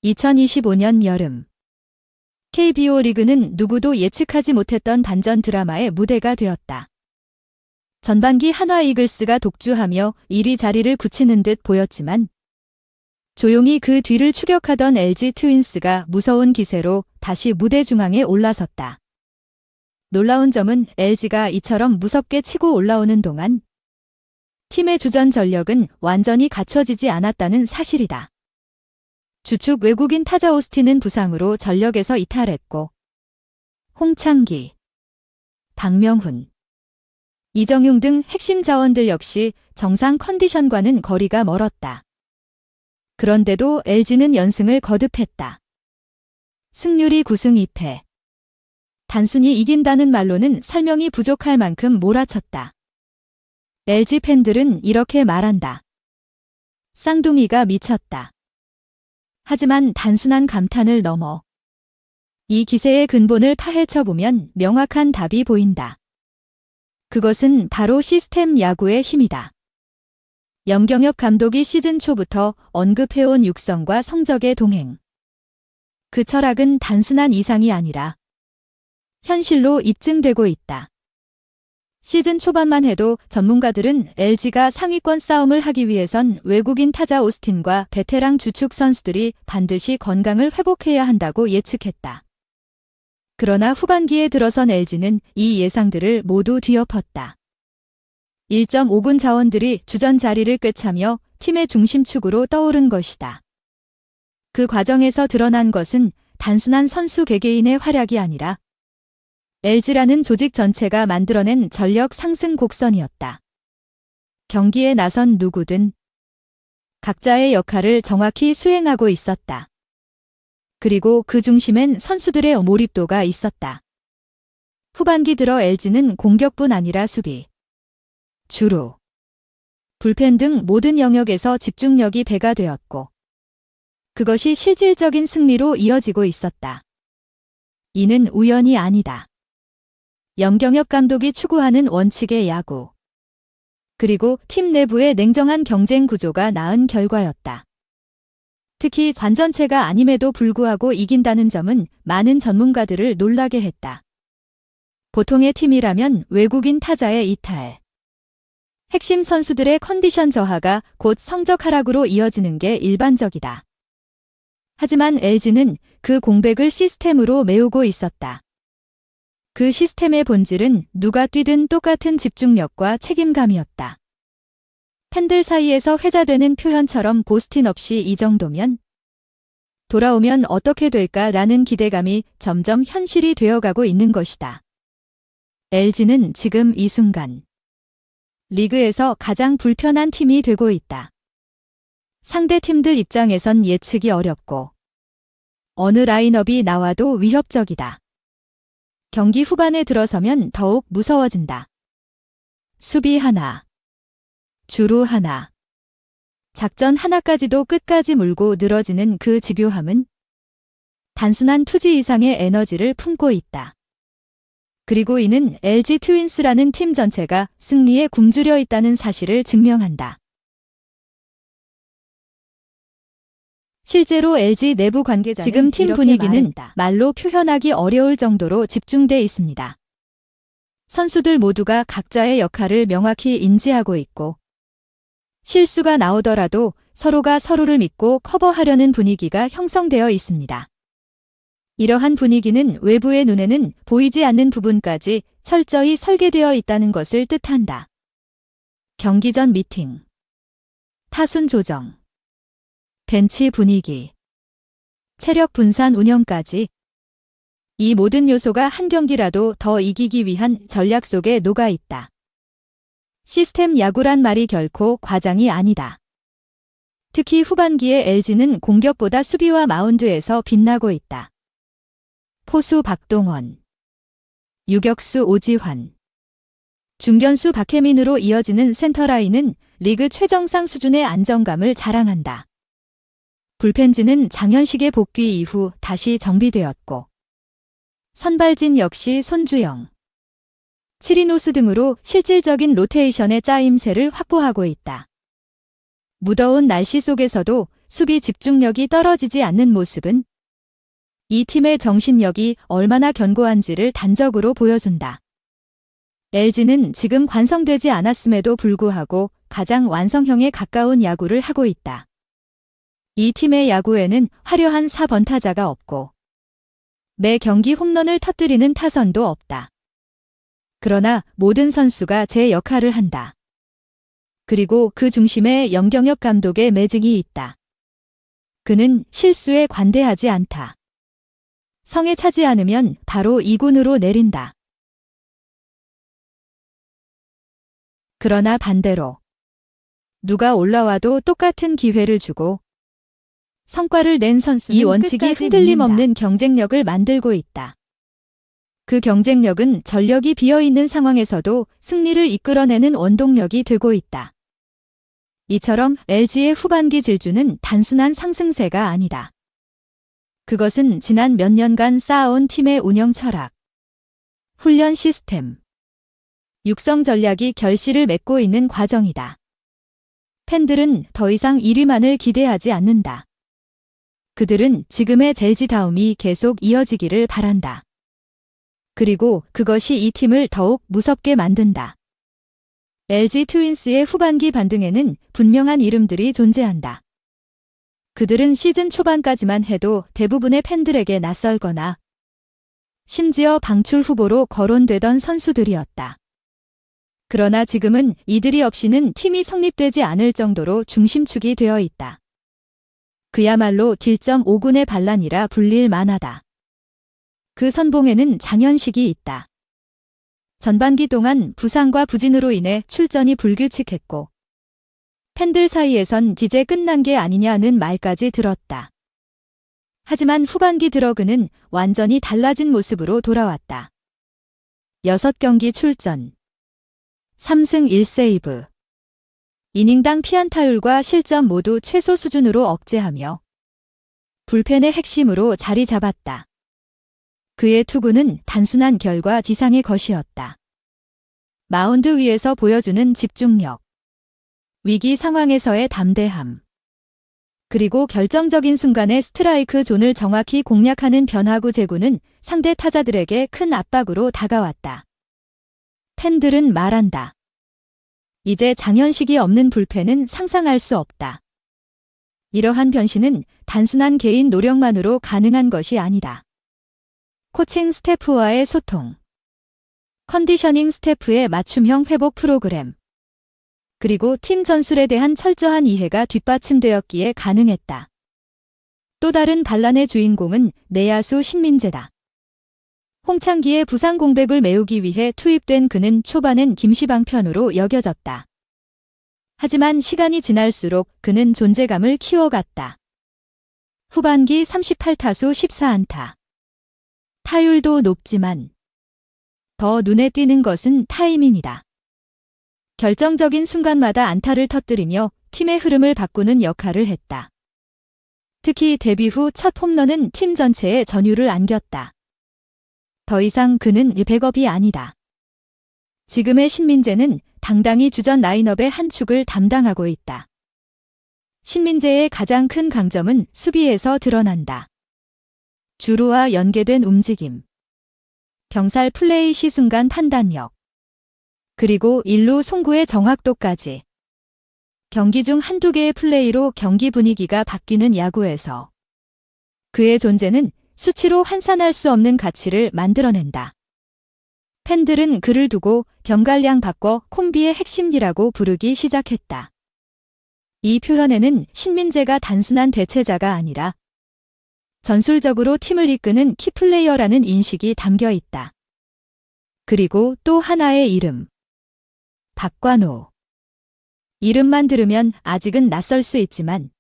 2025년 여름 KBO 리그는 누구도 예측하지 못했던 반전 드라마의 무대가 되었다. 전반기 한화 이글스가 독주하며 1위 자리를 굳히는 듯 보였지만 조용히 그 뒤를 추격하던 LG 트윈스가 무서운 기세로 다시 무대 중앙에 올라섰다. 놀라운 점은 LG가 이처럼 무섭게 치고 올라오는 동안 팀의 주전 전력은 완전히 갖춰지지 않았다는 사실이다. 주축 외국인 타자 오스틴은 부상으로 전력에서 이탈했고 홍창기, 박명훈, 이정용 등 핵심 자원들 역시 정상 컨디션과는 거리가 멀었다. 그런데도 LG는 연승을 거듭했다. 승률이 9승 2패. 단순히 이긴다는 말로는 설명이 부족할 만큼 몰아쳤다. LG 팬들은 이렇게 말한다. 쌍둥이가 미쳤다. 하지만 단순한 감탄을 넘어 이 기세의 근본을 파헤쳐보면 명확한 답이 보인다. 그것은 바로 시스템 야구의 힘이다. 염경엽 감독이 시즌 초부터 언급해온 육성과 성적의 동행. 그 철학은 단순한 이상이 아니라 현실로 입증되고 있다. 시즌 초반만 해도 전문가들은 LG가 상위권 싸움을 하기 위해선 외국인 타자 오스틴과 베테랑 주축 선수들이 반드시 건강을 회복해야 한다고 예측했다. 그러나 후반기에 들어선 LG는 이 예상들을 모두 뒤엎었다. 1.5군 자원들이 주전 자리를 꿰차며 팀의 중심축으로 떠오른 것이다. 그 과정에서 드러난 것은 단순한 선수 개개인의 활약이 아니라 LG라는 조직 전체가 만들어낸 전력 상승 곡선이었다. 경기에 나선 누구든 각자의 역할을 정확히 수행하고 있었다. 그리고 그 중심엔 선수들의 몰입도가 있었다. 후반기 들어 LG는 공격뿐 아니라 수비, 주루, 불펜 등 모든 영역에서 집중력이 배가 되었고 그것이 실질적인 승리로 이어지고 있었다. 이는 우연이 아니다. 염경엽 감독이 추구하는 원칙의 야구, 그리고 팀 내부의 냉정한 경쟁 구조가 낳은 결과였다. 특히 완전체가 아님에도 불구하고 이긴다는 점은 많은 전문가들을 놀라게 했다. 보통의 팀이라면 외국인 타자의 이탈, 핵심 선수들의 컨디션 저하가 곧 성적 하락으로 이어지는 게 일반적이다. 하지만 LG는 그 공백을 시스템으로 메우고 있었다. 그 시스템의 본질은 누가 뛰든 똑같은 집중력과 책임감이었다. 팬들 사이에서 회자되는 표현처럼 보스틴 없이 이 정도면 돌아오면 어떻게 될까라는 기대감이 점점 현실이 되어가고 있는 것이다. LG는 지금 이 순간 리그에서 가장 불편한 팀이 되고 있다. 상대 팀들 입장에선 예측이 어렵고 어느 라인업이 나와도 위협적이다. 경기 후반에 들어서면 더욱 무서워진다. 수비 하나, 주루 하나, 작전 하나까지도 끝까지 물고 늘어지는 그 집요함은 단순한 투지 이상의 에너지를 품고 있다. 그리고 이는 LG 트윈스라는 팀 전체가 승리에 굶주려 있다는 사실을 증명한다. 실제로 LG 내부 관계자는 지금 팀 분위기는 말했다. 말로 표현하기 어려울 정도로 집중돼 있습니다. 선수들 모두가 각자의 역할을 명확히 인지하고 있고 실수가 나오더라도 서로가 서로를 믿고 커버하려는 분위기가 형성되어 있습니다. 이러한 분위기는 외부의 눈에는 보이지 않는 부분까지 철저히 설계되어 있다는 것을 뜻한다. 경기 전 미팅, 타순 조정, 벤치 분위기, 체력 분산 운영까지 이 모든 요소가 한 경기라도 더 이기기 위한 전략 속에 녹아 있다. 시스템 야구란 말이 결코 과장이 아니다. 특히 후반기에 LG는 공격보다 수비와 마운드에서 빛나고 있다. 포수 박동원, 유격수 오지환, 중견수 박혜민으로 이어지는 센터라인은 리그 최정상 수준의 안정감을 자랑한다. 불펜진은 장현식의 복귀 이후 다시 정비되었고 선발진 역시 손주영, 치리노스 등으로 실질적인 로테이션의 짜임새를 확보하고 있다. 무더운 날씨 속에서도 수비 집중력이 떨어지지 않는 모습은 이 팀의 정신력이 얼마나 견고한지를 단적으로 보여준다. LG는 지금 완성되지 않았음에도 불구하고 가장 완성형에 가까운 야구를 하고 있다. 이 팀의 야구에는 화려한 4번 타자가 없고 매 경기 홈런을 터뜨리는 타선도 없다. 그러나 모든 선수가 제 역할을 한다. 그리고 그 중심에 염경엽 감독의 매직이 있다. 그는 실수에 관대하지 않다. 성에 차지 않으면 바로 2군으로 내린다. 그러나 반대로 누가 올라와도 똑같은 기회를 주고 성과를 낸 선수는 이 원칙이 흔들림 없는 경쟁력을 만들고 있다. 그 경쟁력은 전력이 비어있는 상황에서도 승리를 이끌어내는 원동력이 되고 있다. 이처럼 LG의 후반기 질주는 단순한 상승세가 아니다. 그것은 지난 몇 년간 쌓아온 팀의 운영 철학, 훈련 시스템, 육성 전략이 결실을 맺고 있는 과정이다. 팬들은 더 이상 1위만을 기대하지 않는다. 그들은 지금의 LG다움이 계속 이어지기를 바란다. 그리고 그것이 이 팀을 더욱 무섭게 만든다. LG 트윈스의 후반기 반등에는 분명한 이름들이 존재한다. 그들은 시즌 초반까지만 해도 대부분의 팬들에게 낯설거나 심지어 방출 후보로 거론되던 선수들이었다. 그러나 지금은 이들이 없이는 팀이 성립되지 않을 정도로 중심축이 되어 있다. 그야말로 딜점 5군의 반란이라 불릴 만하다. 그 선봉에는 장현식이 있다. 전반기 동안 부상과 부진으로 인해 출전이 불규칙했고 팬들 사이에선 이제 끝난 게 아니냐는 말까지 들었다. 하지만 후반기 들어 그는 완전히 달라진 모습으로 돌아왔다. 6경기 출전, 3승 1세이브, 이닝당 피안타율과 실점 모두 최소 수준으로 억제하며 불펜의 핵심으로 자리 잡았다. 그의 투구는 단순한 결과 지상의 것이었다. 마운드 위에서 보여주는 집중력, 위기 상황에서의 담대함, 그리고 결정적인 순간에 스트라이크 존을 정확히 공략하는 변화구 제구는 상대 타자들에게 큰 압박으로 다가왔다. 팬들은 말한다. 이제 장현식이 없는 불펜은 상상할 수 없다. 이러한 변신은 단순한 개인 노력만으로 가능한 것이 아니다. 코칭 스태프와의 소통, 컨디셔닝 스태프의 맞춤형 회복 프로그램, 그리고 팀 전술에 대한 철저한 이해가 뒷받침되었기에 가능했다. 또 다른 반란의 주인공은 내야수 신민재다. 홍창기의 부상 공백을 메우기 위해 투입된 그는 초반엔 김시방 편으로 여겨졌다. 하지만 시간이 지날수록 그는 존재감을 키워갔다. 후반기 38타수 14안타. 타율도 높지만 더 눈에 띄는 것은 타이밍이다. 결정적인 순간마다 안타를 터뜨리며 팀의 흐름을 바꾸는 역할을 했다. 특히 데뷔 후 첫 홈런은 팀 전체에 전율을 안겼다. 더 이상 그는 백업이 아니다. 지금의 신민재는 당당히 주전 라인업의 한 축을 담당하고 있다. 신민재의 가장 큰 강점은 수비에서 드러난다. 주루와 연계된 움직임, 병살 플레이 시 순간 판단력, 그리고 1루 송구의 정확도까지. 경기 중 한두 개의 플레이로 경기 분위기가 바뀌는 야구에서 그의 존재는 수치로 환산할 수 없는 가치를 만들어낸다. 팬들은 그를 두고 병갈량 바꿔 콤비의 핵심기라고 부르기 시작했다. 이 표현에는 신민재가 단순한 대체자가 아니라 전술적으로 팀을 이끄는 키플레이어라는 인식이 담겨 있다. 그리고 또 하나의 이름. 박관호. 이름만 들으면 아직은 낯설 수 있지만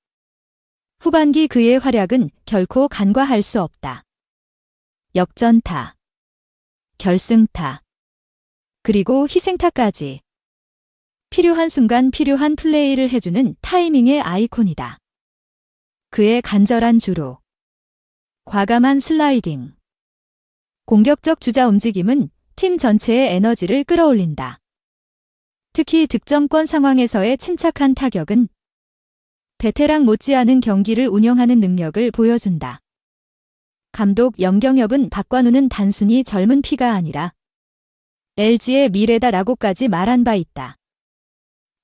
후반기 그의 활약은 결코 간과할 수 없다. 역전타, 결승타, 그리고 희생타까지. 필요한 순간 필요한 플레이를 해주는 타이밍의 아이콘이다. 그의 간절한 주루, 과감한 슬라이딩, 공격적 주자 움직임은 팀 전체의 에너지를 끌어올린다. 특히 득점권 상황에서의 침착한 타격은 베테랑 못지않은 경기를 운영하는 능력을 보여준다. 감독 염경엽은 박관우는 단순히 젊은 피가 아니라 LG의 미래다라고까지 말한 바 있다.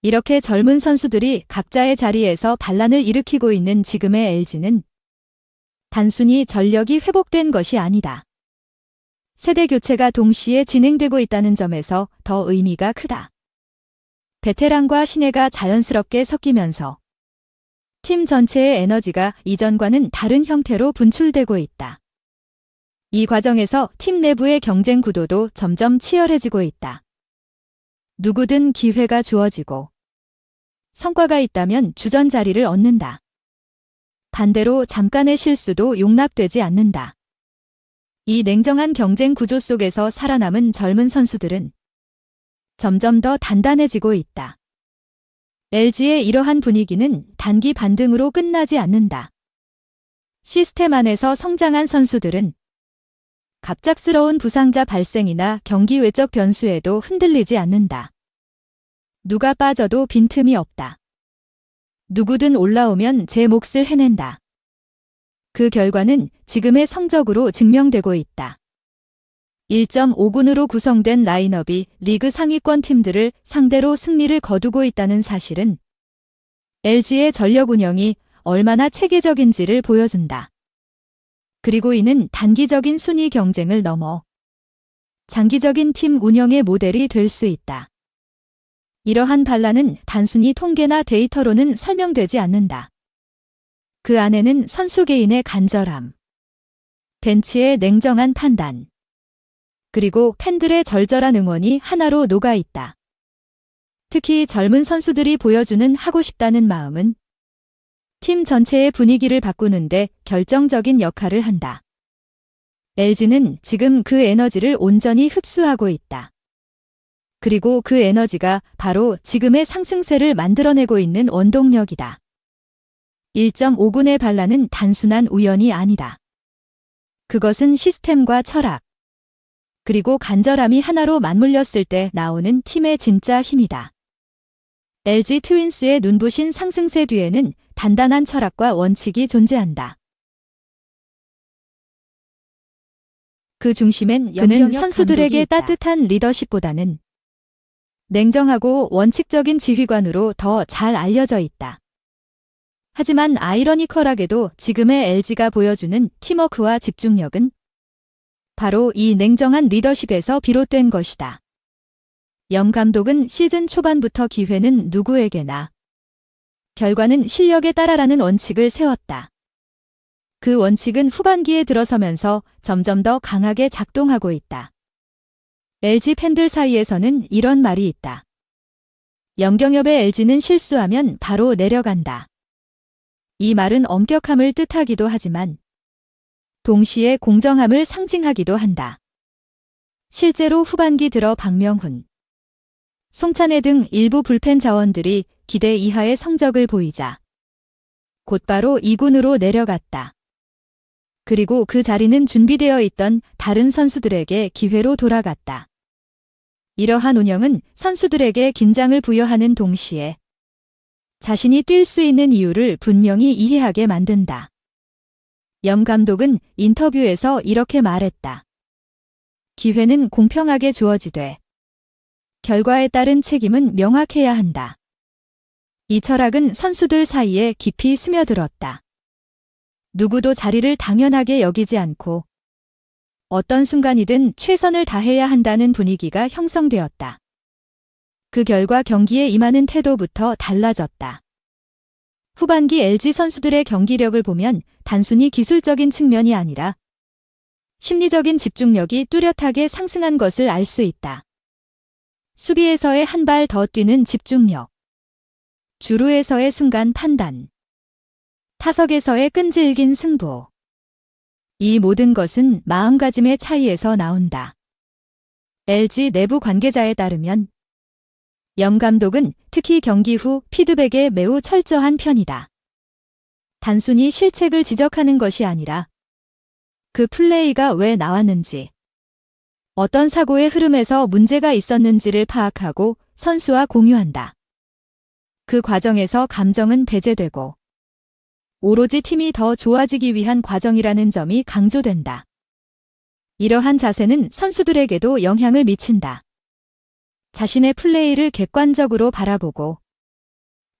이렇게 젊은 선수들이 각자의 자리에서 반란을 일으키고 있는 지금의 LG는 단순히 전력이 회복된 것이 아니다. 세대 교체가 동시에 진행되고 있다는 점에서 더 의미가 크다. 베테랑과 신예가 자연스럽게 섞이면서 팀 전체의 에너지가 이전과는 다른 형태로 분출되고 있다. 이 과정에서 팀 내부의 경쟁 구도도 점점 치열해지고 있다. 누구든 기회가 주어지고 성과가 있다면 주전 자리를 얻는다. 반대로 잠깐의 실수도 용납되지 않는다. 이 냉정한 경쟁 구조 속에서 살아남은 젊은 선수들은 점점 더 단단해지고 있다. LG의 이러한 분위기는 단기 반등으로 끝나지 않는다. 시스템 안에서 성장한 선수들은 갑작스러운 부상자 발생이나 경기 외적 변수에도 흔들리지 않는다. 누가 빠져도 빈틈이 없다. 누구든 올라오면 제 몫을 해낸다. 그 결과는 지금의 성적으로 증명되고 있다. 1.5군으로 구성된 라인업이 리그 상위권 팀들을 상대로 승리를 거두고 있다는 사실은 LG의 전력 운영이 얼마나 체계적인지를 보여준다. 그리고 이는 단기적인 순위 경쟁을 넘어 장기적인 팀 운영의 모델이 될 수 있다. 이러한 반란은 단순히 통계나 데이터로는 설명되지 않는다. 그 안에는 선수 개인의 간절함, 벤치의 냉정한 판단, 그리고 팬들의 절절한 응원이 하나로 녹아 있다. 특히 젊은 선수들이 보여주는 하고 싶다는 마음은 팀 전체의 분위기를 바꾸는데 결정적인 역할을 한다. LG는 지금 그 에너지를 온전히 흡수하고 있다. 그리고 그 에너지가 바로 지금의 상승세를 만들어내고 있는 원동력이다. 1.5군의 반란은 단순한 우연이 아니다. 그것은 시스템과 철학, 그리고 간절함이 하나로 맞물렸을 때 나오는 팀의 진짜 힘이다. LG 트윈스의 눈부신 상승세 뒤에는 단단한 철학과 원칙이 존재한다. 그 중심엔 그는 선수들에게 따뜻한 리더십보다는 냉정하고 원칙적인 지휘관으로 더 잘 알려져 있다. 하지만 아이러니컬하게도 지금의 LG가 보여주는 팀워크와 집중력은 바로 이 냉정한 리더십에서 비롯된 것이다. 염 감독은 시즌 초반부터 기회는 누구에게나, 결과는 실력에 따라라는 원칙을 세웠다. 그 원칙은 후반기에 들어서면서 점점 더 강하게 작동하고 있다. LG 팬들 사이에서는 이런 말이 있다. 염경엽의 LG는 실수하면 바로 내려간다. 이 말은 엄격함을 뜻하기도 하지만 동시에 공정함을 상징하기도 한다. 실제로 후반기 들어 박명훈, 송찬혜 등 일부 불펜 자원들이 기대 이하의 성적을 보이자 곧바로 2군으로 내려갔다. 그리고 그 자리는 준비되어 있던 다른 선수들에게 기회로 돌아갔다. 이러한 운영은 선수들에게 긴장을 부여하는 동시에 자신이 뛸 수 있는 이유를 분명히 이해하게 만든다. 염 감독은 인터뷰에서 이렇게 말했다. 기회는 공평하게 주어지되 결과에 따른 책임은 명확해야 한다. 이 철학은 선수들 사이에 깊이 스며들었다. 누구도 자리를 당연하게 여기지 않고 어떤 순간이든 최선을 다해야 한다는 분위기가 형성되었다. 그 결과 경기에 임하는 태도부터 달라졌다. 후반기 LG 선수들의 경기력을 보면 단순히 기술적인 측면이 아니라 심리적인 집중력이 뚜렷하게 상승한 것을 알 수 있다. 수비에서의 한 발 더 뛰는 집중력, 주루에서의 순간 판단, 타석에서의 끈질긴 승부. 이 모든 것은 마음가짐의 차이에서 나온다. LG 내부 관계자에 따르면 염 감독은 특히 경기 후 피드백에 매우 철저한 편이다. 단순히 실책을 지적하는 것이 아니라 그 플레이가 왜 나왔는지, 어떤 사고의 흐름에서 문제가 있었는지를 파악하고 선수와 공유한다. 그 과정에서 감정은 배제되고 오로지 팀이 더 좋아지기 위한 과정이라는 점이 강조된다. 이러한 자세는 선수들에게도 영향을 미친다. 자신의 플레이를 객관적으로 바라보고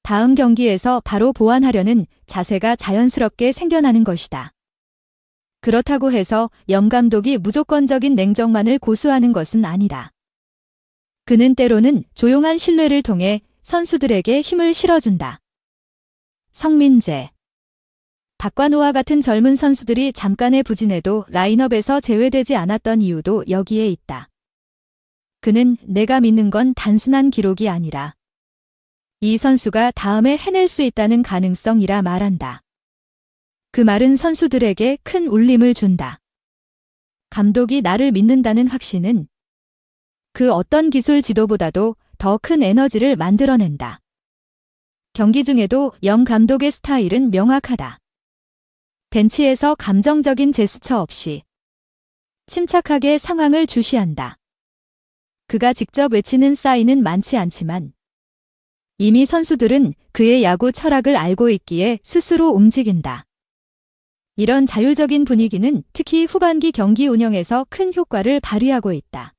다음 경기에서 바로 보완하려는 자세가 자연스럽게 생겨나는 것이다. 그렇다고 해서 영 감독이 무조건적인 냉정만을 고수하는 것은 아니다. 그는 때로는 조용한 신뢰를 통해 선수들에게 힘을 실어준다. 성민재. 박관우와 같은 젊은 선수들이 잠깐의 부진에도 라인업에서 제외되지 않았던 이유도 여기에 있다. 그는 내가 믿는 건 단순한 기록이 아니라 이 선수가 다음에 해낼 수 있다는 가능성이라 말한다. 그 말은 선수들에게 큰 울림을 준다. 감독이 나를 믿는다는 확신은 그 어떤 기술 지도보다도 더 큰 에너지를 만들어낸다. 경기 중에도 영 감독의 스타일은 명확하다. 벤치에서 감정적인 제스처 없이 침착하게 상황을 주시한다. 그가 직접 외치는 사인은 많지 않지만 이미 선수들은 그의 야구 철학을 알고 있기에 스스로 움직인다. 이런 자율적인 분위기는 특히 후반기 경기 운영에서 큰 효과를 발휘하고 있다.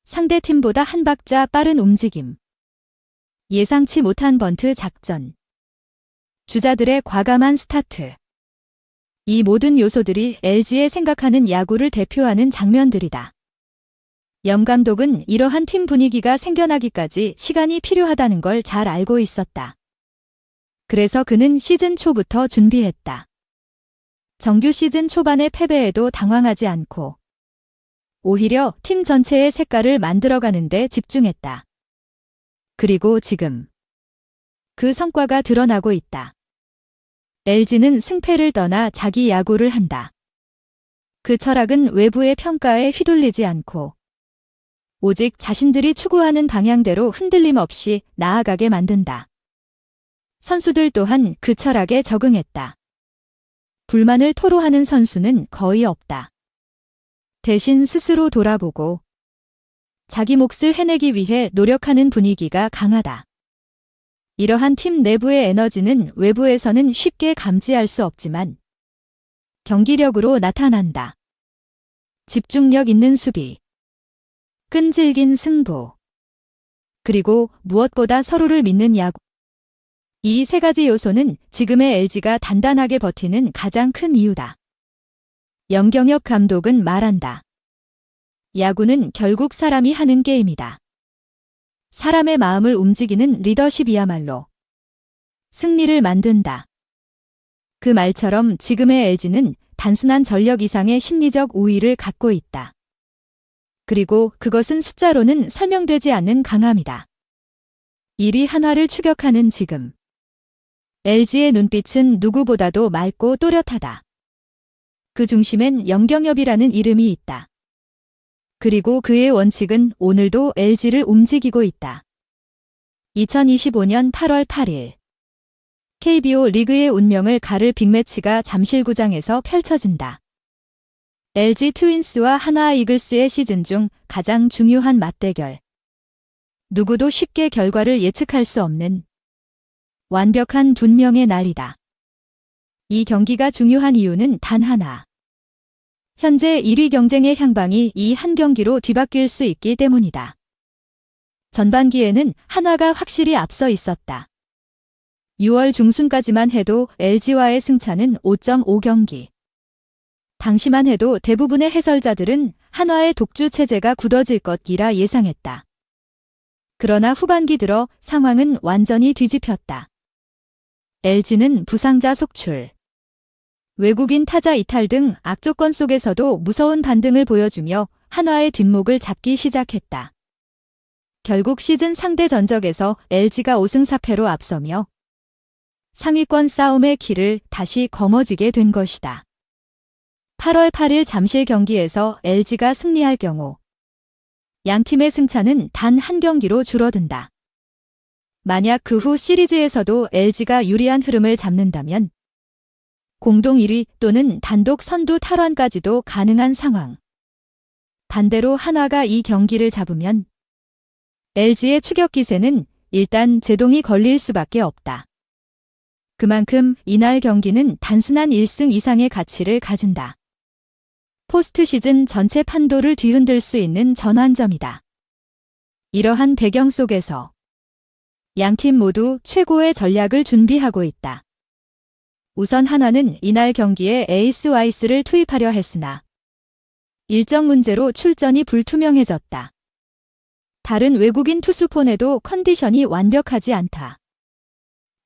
상대팀보다 한 박자 빠른 움직임, 예상치 못한 번트 작전, 주자들의 과감한 스타트. 이 모든 요소들이 LG의 생각하는 야구를 대표하는 장면들이다. 영 감독은 이러한 팀 분위기가 생겨나기까지 시간이 필요하다는 걸 잘 알고 있었다. 그래서 그는 시즌 초부터 준비했다. 정규 시즌 초반의 패배에도 당황하지 않고 오히려 팀 전체의 색깔을 만들어가는 데 집중했다. 그리고 지금 그 성과가 드러나고 있다. LG는 승패를 떠나 자기 야구를 한다. 그 철학은 외부의 평가에 휘둘리지 않고 오직 자신들이 추구하는 방향대로 흔들림 없이 나아가게 만든다. 선수들 또한 그 철학에 적응했다. 불만을 토로하는 선수는 거의 없다. 대신 스스로 돌아보고 자기 몫을 해내기 위해 노력하는 분위기가 강하다. 이러한 팀 내부의 에너지는 외부에서는 쉽게 감지할 수 없지만 경기력으로 나타난다. 집중력 있는 수비, 끈질긴 승부, 그리고 무엇보다 서로를 믿는 야구. 이 세 가지 요소는 지금의 LG가 단단하게 버티는 가장 큰 이유다. 염경엽 감독은 말한다. 야구는 결국 사람이 하는 게임이다. 사람의 마음을 움직이는 리더십이야말로 승리를 만든다. 그 말처럼 지금의 LG는 단순한 전력 이상의 심리적 우위를 갖고 있다. 그리고 그것은 숫자로는 설명되지 않는 강함이다. 1위 한화를 추격하는 지금 LG의 눈빛은 누구보다도 맑고 또렷하다. 그 중심엔 염경엽이라는 이름이 있다. 그리고 그의 원칙은 오늘도 LG를 움직이고 있다. 2025년 8월 8일 KBO 리그의 운명을 가를 빅매치가 잠실구장에서 펼쳐진다. LG 트윈스와 한화 이글스의 시즌 중 가장 중요한 맞대결. 누구도 쉽게 결과를 예측할 수 없는 완벽한 분명의 날이다. 이 경기가 중요한 이유는 단 하나. 현재 1위 경쟁의 향방이 이 한 경기로 뒤바뀔 수 있기 때문이다. 전반기에는 한화가 확실히 앞서 있었다. 6월 중순까지만 해도 LG와의 승차는 5.5경기. 당시만 해도 대부분의 해설자들은 한화의 독주 체제가 굳어질 것이라 예상했다. 그러나 후반기 들어 상황은 완전히 뒤집혔다. LG는 부상자 속출, 외국인 타자 이탈 등 악조건 속에서도 무서운 반등을 보여주며 한화의 뒷목을 잡기 시작했다. 결국 시즌 상대 전적에서 LG가 5승 4패로 앞서며 상위권 싸움의 길을 다시 거머쥐게 된 것이다. 8월 8일 잠실 경기에서 LG가 승리할 경우 양 팀의 승차는 단 한 경기로 줄어든다. 만약 그 후 시리즈에서도 LG가 유리한 흐름을 잡는다면 공동 1위 또는 단독 선두 탈환까지도 가능한 상황. 반대로 한화가 이 경기를 잡으면 LG의 추격 기세는 일단 제동이 걸릴 수밖에 없다. 그만큼 이날 경기는 단순한 1승 이상의 가치를 가진다. 포스트 시즌 전체 판도를 뒤흔들 수 있는 전환점이다. 이러한 배경 속에서 양팀 모두 최고의 전략을 준비하고 있다. 우선 한화는 이날 경기에 에이스 와이스를 투입하려 했으나 일정 문제로 출전이 불투명해졌다. 다른 외국인 투수폰에도 컨디션이 완벽하지 않다.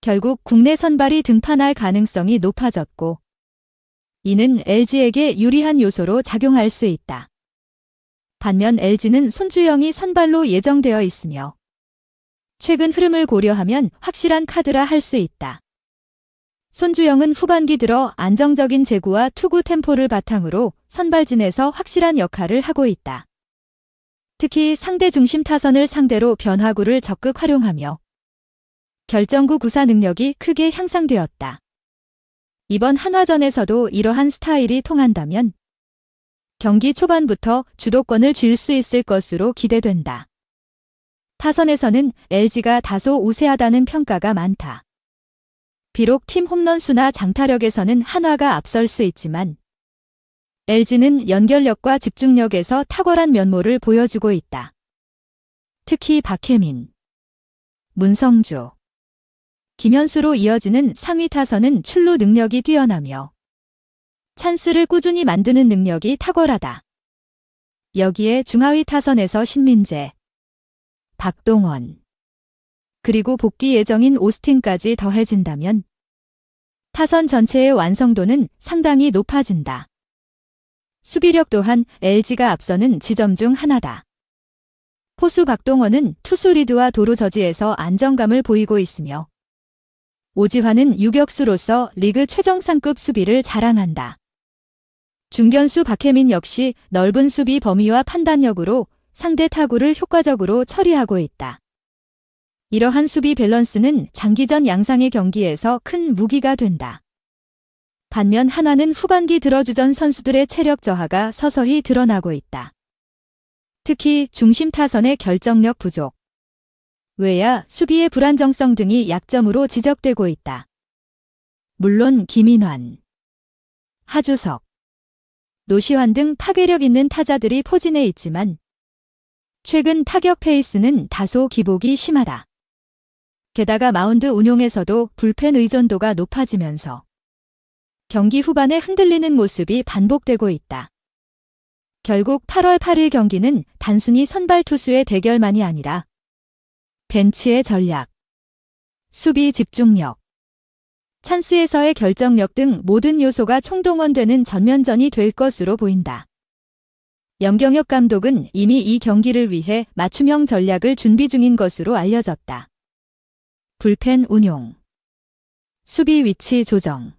결국 국내 선발이 등판할 가능성이 높아졌고 이는 LG에게 유리한 요소로 작용할 수 있다. 반면 LG는 손주영이 선발로 예정되어 있으며 최근 흐름을 고려하면 확실한 카드라 할 수 있다. 손주영은 후반기 들어 안정적인 제구와 투구 템포를 바탕으로 선발진에서 확실한 역할을 하고 있다. 특히 상대 중심 타선을 상대로 변화구를 적극 활용하며 결정구 구사 능력이 크게 향상되었다. 이번 한화전에서도 이러한 스타일이 통한다면 경기 초반부터 주도권을 쥘 수 있을 것으로 기대된다. 타선에서는 LG가 다소 우세하다는 평가가 많다. 비록 팀 홈런 수나 장타력에서는 한화가 앞설 수 있지만 LG는 연결력과 집중력에서 탁월한 면모를 보여주고 있다. 특히 박혜민, 문성주, 김현수로 이어지는 상위 타선은 출루 능력이 뛰어나며 찬스를 꾸준히 만드는 능력이 탁월하다. 여기에 중하위 타선에서 신민재, 박동원, 그리고 복귀 예정인 오스틴까지 더해진다면 타선 전체의 완성도는 상당히 높아진다. 수비력 또한 LG가 앞서는 지점 중 하나다. 포수 박동원은 투수 리드와 도루 저지에서 안정감을 보이고 있으며 오지환은 유격수로서 리그 최정상급 수비를 자랑한다. 중견수 박혜민 역시 넓은 수비 범위와 판단력으로 상대 타구를 효과적으로 처리하고 있다. 이러한 수비 밸런스는 장기전 양상의 경기에서 큰 무기가 된다. 반면 한화는 후반기 들어주전 선수들의 체력 저하가 서서히 드러나고 있다. 특히 중심 타선의 결정력 부족, 외야 수비의 불안정성 등이 약점으로 지적되고 있다. 물론 김인환, 하주석, 노시환 등 파괴력 있는 타자들이 포진해 있지만 최근 타격 페이스는 다소 기복이 심하다. 게다가 마운드 운용에서도 불펜 의존도가 높아지면서 경기 후반에 흔들리는 모습이 반복되고 있다. 결국 8월 8일 경기는 단순히 선발 투수의 대결만이 아니라 벤치의 전략, 수비 집중력, 찬스에서의 결정력 등 모든 요소가 총동원되는 전면전이 될 것으로 보인다. 염경엽 감독은 이미 이 경기를 위해 맞춤형 전략을 준비 중인 것으로 알려졌다. 불펜 운용, 수비 위치 조정,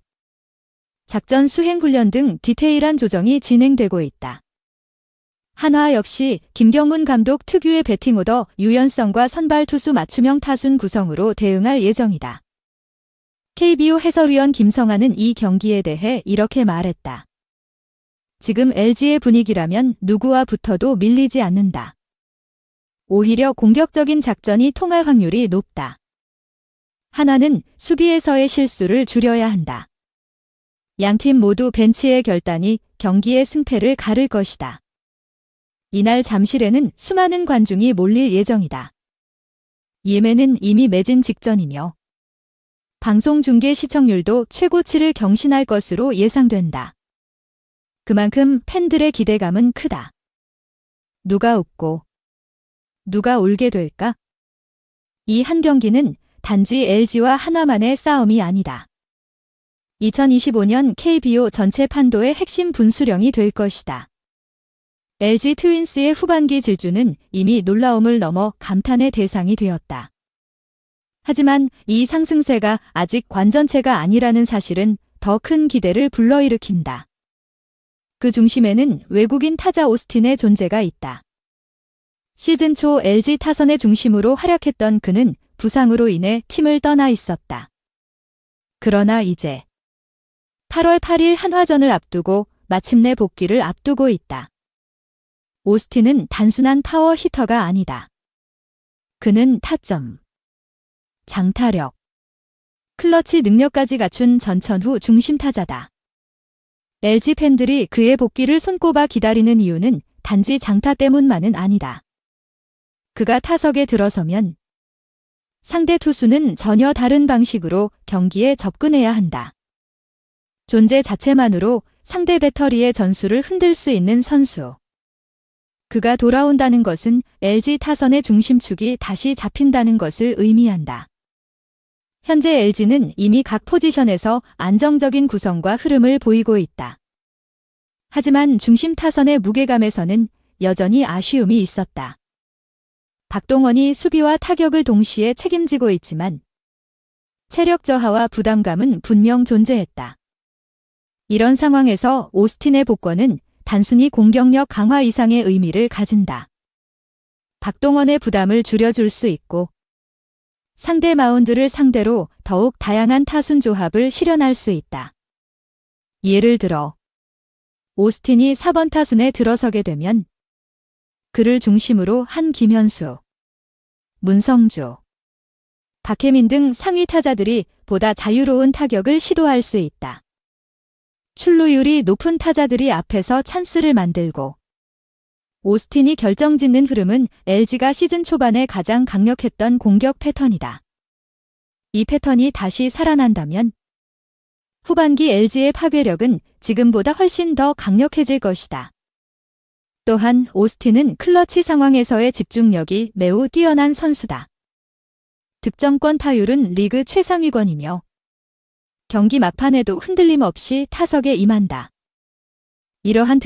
작전 수행 훈련 등 디테일한 조정이 진행되고 있다. 한화 역시 김경문 감독 특유의 배팅 오더 유연성과 선발 투수 맞춤형 타순 구성으로 대응할 예정이다. KBO 해설위원 김성환은 이 경기에 대해 이렇게 말했다. 지금 LG의 분위기라면 누구와 붙어도 밀리지 않는다. 오히려 공격적인 작전이 통할 확률이 높다. 한화는 수비에서의 실수를 줄여야 한다. 양팀 모두 벤치의 결단이 경기의 승패를 가를 것이다. 이날 잠실에는 수많은 관중이 몰릴 예정이다. 예매는 이미 매진 직전이며 방송 중계 시청률도 최고치를 경신할 것으로 예상된다. 그만큼 팬들의 기대감은 크다. 누가 웃고 누가 울게 될까? 이 한 경기는 단지 LG와 한화만의 싸움이 아니다. 2025년 KBO 전체 판도의 핵심 분수령이 될 것이다. LG 트윈스의 후반기 질주는 이미 놀라움을 넘어 감탄의 대상이 되었다. 하지만 이 상승세가 아직 완전체가 아니라는 사실은 더 큰 기대를 불러일으킨다. 그 중심에는 외국인 타자 오스틴의 존재가 있다. 시즌 초 LG 타선의 중심으로 활약했던 그는 부상으로 인해 팀을 떠나 있었다. 그러나 이제 8월 8일 한화전을 앞두고 마침내 복귀를 앞두고 있다. 오스틴은 단순한 파워 히터가 아니다. 그는 타점, 장타력, 클러치 능력까지 갖춘 전천후 중심 타자다. LG 팬들이 그의 복귀를 손꼽아 기다리는 이유는 단지 장타 때문만은 아니다. 그가 타석에 들어서면 상대 투수는 전혀 다른 방식으로 경기에 접근해야 한다. 존재 자체만으로 상대 배터리의 전술을 흔들 수 있는 선수. 그가 돌아온다는 것은 LG 타선의 중심축이 다시 잡힌다는 것을 의미한다. 현재 LG는 이미 각 포지션에서 안정적인 구성과 흐름을 보이고 있다. 하지만 중심 타선의 무게감에서는 여전히 아쉬움이 있었다. 박동원이 수비와 타격을 동시에 책임지고 있지만 체력 저하와 부담감은 분명 존재했다. 이런 상황에서 오스틴의 복권은 단순히 공격력 강화 이상의 의미를 가진다. 박동원의 부담을 줄여줄 수 있고 상대 마운드를 상대로 더욱 다양한 타순 조합을 실현할 수 있다. 예를 들어 오스틴이 4번 타순에 들어서게 되면 그를 중심으로 한 김현수, 문성주, 박혜민 등 상위 타자들이 보다 자유로운 타격을 시도할 수 있다. 출루율이 높은 타자들이 앞에서 찬스를 만들고 오스틴이 결정짓는 흐름은 LG가 시즌 초반에 가장 강력했던 공격 패턴이다. 이 패턴이 다시 살아난다면 후반기 LG의 파괴력은 지금보다 훨씬 더 강력해질 것이다. 또한 오스틴은 클러치 상황에서의 집중력이 매우 뛰어난 선수다. 득점권 타율은 리그 최상위권이며 경기 막판에도 흔들림 없이 타석에 임한다. 이러한